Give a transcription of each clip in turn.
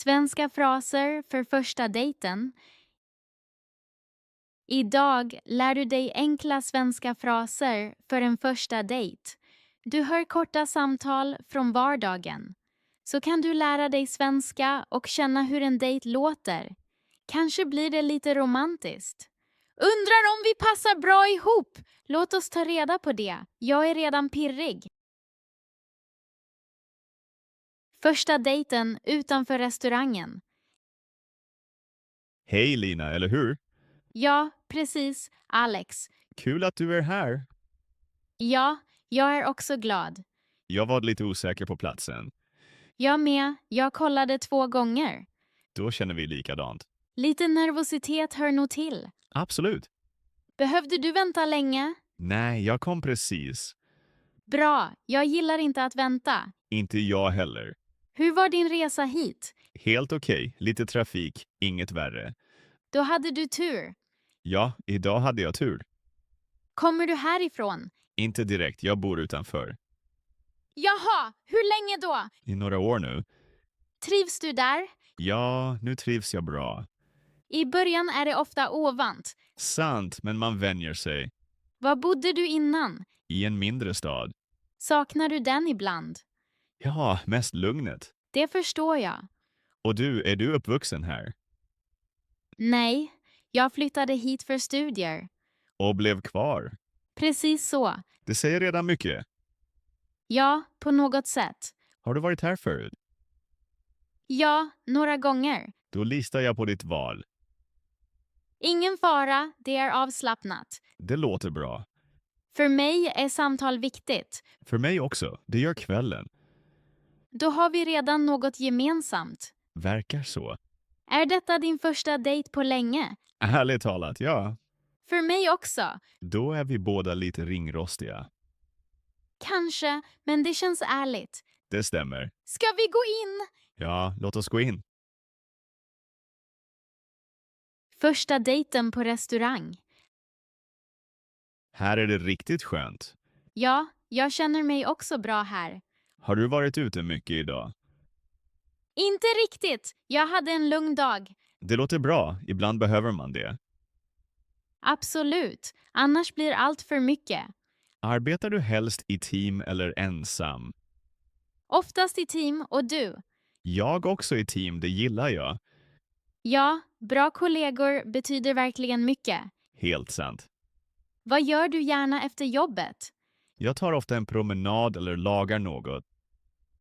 Svenska fraser för första dejten. Idag lär du dig enkla svenska fraser för en första dejt. Du hör korta samtal från vardagen. Så kan du lära dig svenska och känna hur en dejt låter. Kanske blir det lite romantiskt. Undrar om vi passar bra ihop? Låt oss ta reda på det. Jag är redan pirrig. Första dejten utanför restaurangen. Hej Lina, eller hur? Ja, precis, Alex. Kul att du är här. Ja, jag är också glad. Jag var lite osäker på platsen. Jag med, jag kollade 2 gånger. Då känner vi likadant. Lite nervositet hör nog till. Absolut. Behövde du vänta länge? Nej, jag kom precis. Bra, jag gillar inte att vänta. Inte jag heller. Hur var din resa hit? Helt okej. Lite trafik, inget värre. Då hade du tur. Ja, idag hade jag tur. Kommer du härifrån? Inte direkt, jag bor utanför. Jaha, hur länge då? I några år nu. Trivs du där? Ja, nu trivs jag bra. I början är det ofta ovant. Sant, men man vänjer sig. Var bodde du innan? I en mindre stad. Saknar du den ibland? Ja, mest lugnet. Det förstår jag. Och du, är du uppvuxen här? Nej, jag flyttade hit för studier. Och blev kvar? Precis så. Det säger redan mycket. Ja, på något sätt. Har du varit här förut? Ja, några gånger. Då listar jag på ditt val. Ingen fara, det är avslappnat. Det låter bra. För mig är samtal viktigt. För mig också. Det gör kvällen. Då har vi redan något gemensamt. Verkar så. Är detta din första dejt på länge? Ärligt talat, ja. För mig också. Då är vi båda lite ringrostiga. Kanske, men det känns ärligt. Det stämmer. Ska vi gå in? Ja, låt oss gå in. Första dejten på restaurang. Här är det riktigt skönt. Ja, jag känner mig också bra här. Har du varit ute mycket idag? Inte riktigt. Jag hade en lugn dag. Det låter bra. Ibland behöver man det. Absolut. Annars blir allt för mycket. Arbetar du helst i team eller ensam? Oftast i team, och du? Jag också i team, det gillar jag. Ja, bra kollegor betyder verkligen mycket. Helt sant. Vad gör du gärna efter jobbet? Jag tar ofta en promenad eller lagar något.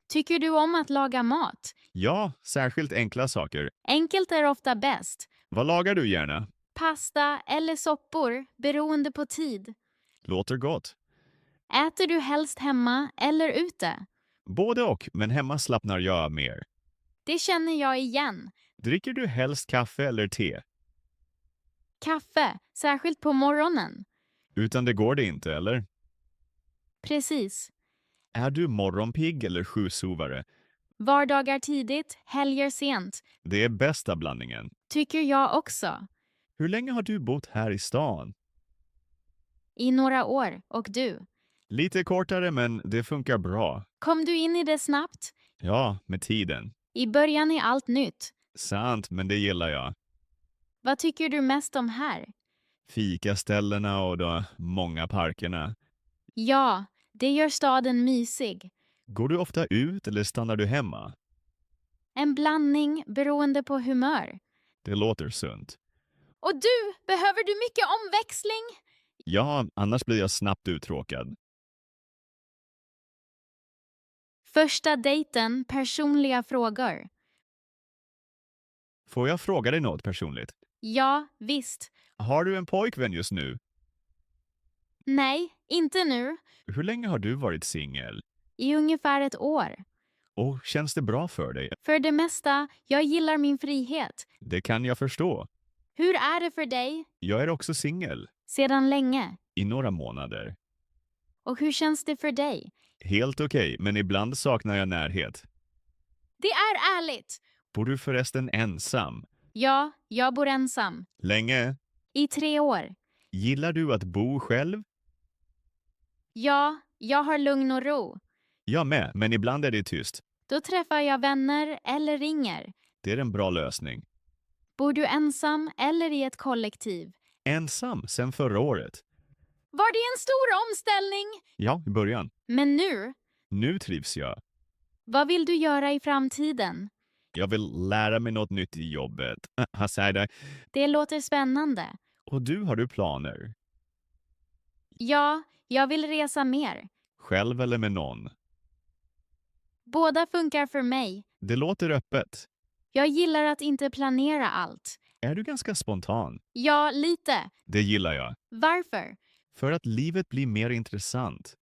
Tycker du om att laga mat? Ja, särskilt enkla saker. Enkelt är ofta bäst. Vad lagar du gärna? Pasta eller soppor, beroende på tid. Låter gott. Äter du helst hemma eller ute? Både och, men hemma slappnar jag av mer. Det känner jag igen. Dricker du helst kaffe eller te? Kaffe, särskilt på morgonen. Utan det går det inte, eller? Precis. Är du morgonpigg eller sjusovare? Vardagar tidigt, helger sent. Det är bästa blandningen. Tycker jag också. Hur länge har du bott här i stan? I några år, och du? Lite kortare, men det funkar bra. Kom du in i det snabbt? Ja, med tiden. I början är allt nytt. Sant, men det gillar jag. Vad tycker du mest om här? Fikaställena och de många parkerna. Ja, det gör staden mysig. Går du ofta ut eller stannar du hemma? En blandning beroende på humör. Det låter sunt. Och du, behöver du mycket omväxling? Ja, annars blir jag snabbt uttråkad. Första dejten, personliga frågor. Får jag fråga dig något personligt? Ja, visst. Har du en pojkvän just nu? Nej, inte nu. Hur länge har du varit singel? I ungefär 1 år. Och känns det bra för dig? För det mesta, jag gillar min frihet. Det kan jag förstå. Hur är det för dig? Jag är också singel. Sedan länge. I några månader. Och hur känns det för dig? Helt okej, men ibland saknar jag närhet. Det är ärligt. Bor du förresten ensam? Ja, jag bor ensam. Länge? I 3 år. Gillar du att bo själv? Ja, jag har lugn och ro. Jag med, men ibland är det tyst. Då träffar jag vänner eller ringer. Det är en bra lösning. Bor du ensam eller i ett kollektiv? Ensam sen förra året. Var det en stor omställning? Ja, i början. Men nu, Nu trivs jag. vad vill du göra i framtiden? Jag vill lära mig något nytt i jobbet. Hasada. Det låter spännande. Och du, har du planer? Ja, jag vill resa mer. Själv eller med någon? Båda funkar för mig. Det låter öppet. Jag gillar att inte planera allt. Är du ganska spontan? Ja, lite. Det gillar jag. Varför? För att livet blir mer intressant.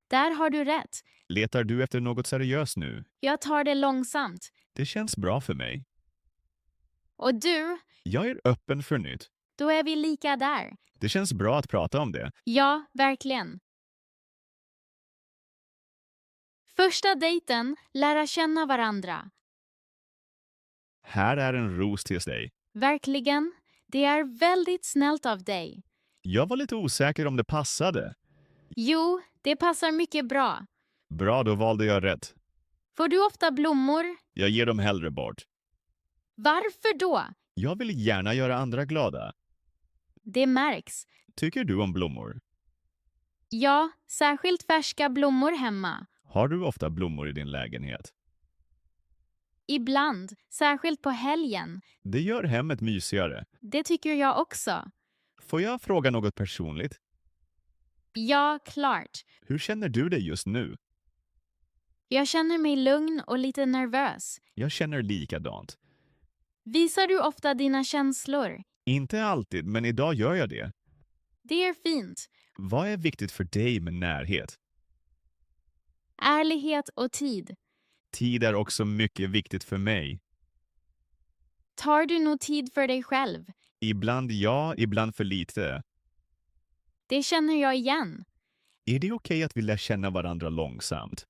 Där har du rätt. Letar du efter något seriöst nu? Jag tar det långsamt. Det känns bra för mig. Och du? Jag är öppen för nytt. Då är vi lika där. Det känns bra att prata om det. Ja, verkligen. Första dejten, lära känna varandra. Här är en ros till dig. Verkligen. Det är väldigt snällt av dig. Jag var lite osäker om det passade. Jo, det passar mycket bra. Bra, då valde jag rätt. Får du ofta blommor? Jag ger dem hellre bort. Varför då? Jag vill gärna göra andra glada. Det märks. Tycker du om blommor? Ja, särskilt färska blommor hemma. Har du ofta blommor i din lägenhet? Ibland, särskilt på helgen. Det gör hemmet mysigare. Det tycker jag också. Får jag fråga något personligt? Ja, klart. Hur känner du dig just nu? Jag känner mig lugn och lite nervös. Jag känner likadant. Visar du ofta dina känslor? Inte alltid, men idag gör jag det. Det är fint. Vad är viktigt för dig med närhet? Ärlighet och tid. Tid är också mycket viktigt för mig. Tar du nog tid för dig själv? Ibland ja, ibland för lite. Det känner jag igen. Är det okej att vi lär känna varandra långsamt?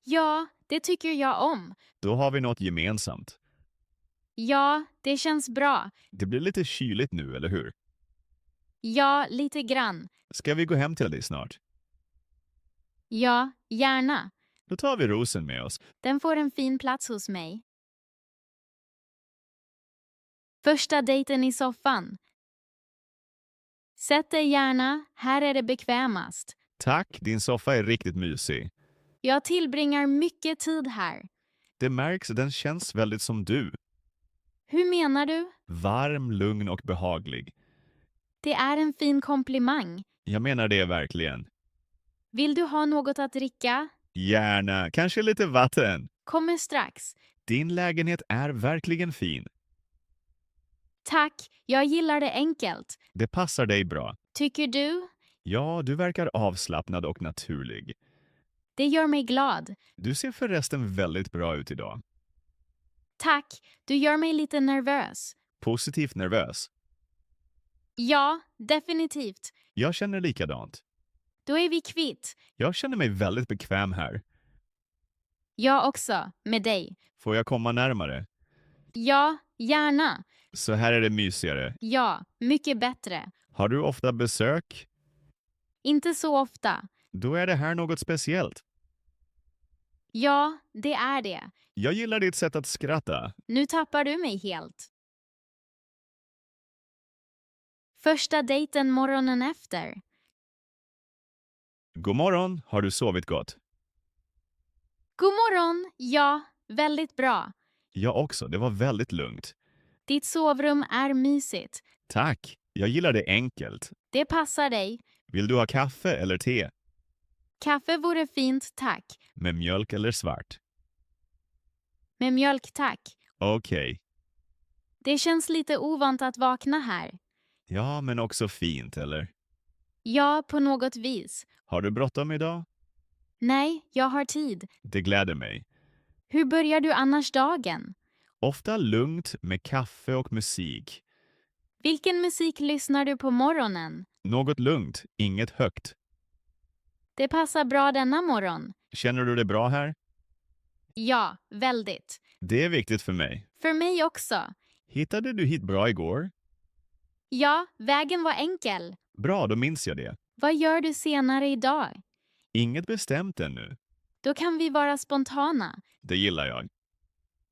Ja, det tycker jag om. Då har vi något gemensamt. Ja, det känns bra. Det blir lite kyligt nu, eller hur? Ja, lite grann. Ska vi gå hem till dig snart? Ja, gärna. Då tar vi rosen med oss. Den får en fin plats hos mig. Första dejten i soffan. Sätt dig gärna, här är det bekvämast. Tack, din soffa är riktigt mysig. Jag tillbringar mycket tid här. Det märks, den känns väldigt som du. Hur menar du? Varm, lugn och behaglig. Det är en fin komplimang. Jag menar det verkligen. Vill du ha något att dricka? Gärna, kanske lite vatten. Kommer strax. Din lägenhet är verkligen fin. Tack, jag gillar det enkelt. Det passar dig bra. Tycker du? Ja, du verkar avslappnad och naturlig. Det gör mig glad. Du ser förresten väldigt bra ut idag. Tack, du gör mig lite nervös. Positivt nervös. Ja, definitivt. Jag känner likadant. Då är vi kvitt. Jag känner mig väldigt bekväm här. Jag också, med dig. Får jag komma närmare? Ja, gärna. Så här är det mysigare. Ja, mycket bättre. Har du ofta besök? Inte så ofta. Då är det här något speciellt. Ja, det är det. Jag gillar ditt sätt att skratta. Nu tappar du mig helt. Första dejten morgonen efter. God morgon, har du sovit gott? God morgon, ja, väldigt bra. Jag också, det var väldigt lugnt. Ditt sovrum är mysigt. Tack, jag gillar det enkelt. Det passar dig. Vill du ha kaffe eller te? Kaffe vore fint, tack. Med mjölk eller svart? Med mjölk, tack. Okej. Det känns lite ovant att vakna här. Ja, men också fint, eller? Ja, på något vis. Har du bråttom idag? Nej, jag har tid. Det gläder mig. Hur börjar du annars dagen? Ofta lugnt med kaffe och musik. Vilken musik lyssnar du på morgonen? Något lugnt, inget högt. Det passar bra denna morgon. Känner du dig bra här? Ja, väldigt. Det är viktigt för mig. För mig också. Hittade du hit bra igår? Ja, vägen var enkel. Bra, då minns jag det. Vad gör du senare idag? Inget bestämt ännu. Då kan vi vara spontana. Det gillar jag.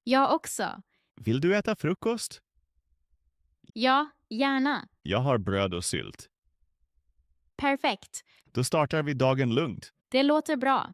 Jag också. Vill du äta frukost? Ja, gärna. Jag har bröd och sylt. Perfekt. Då startar vi dagen lugnt. Det låter bra.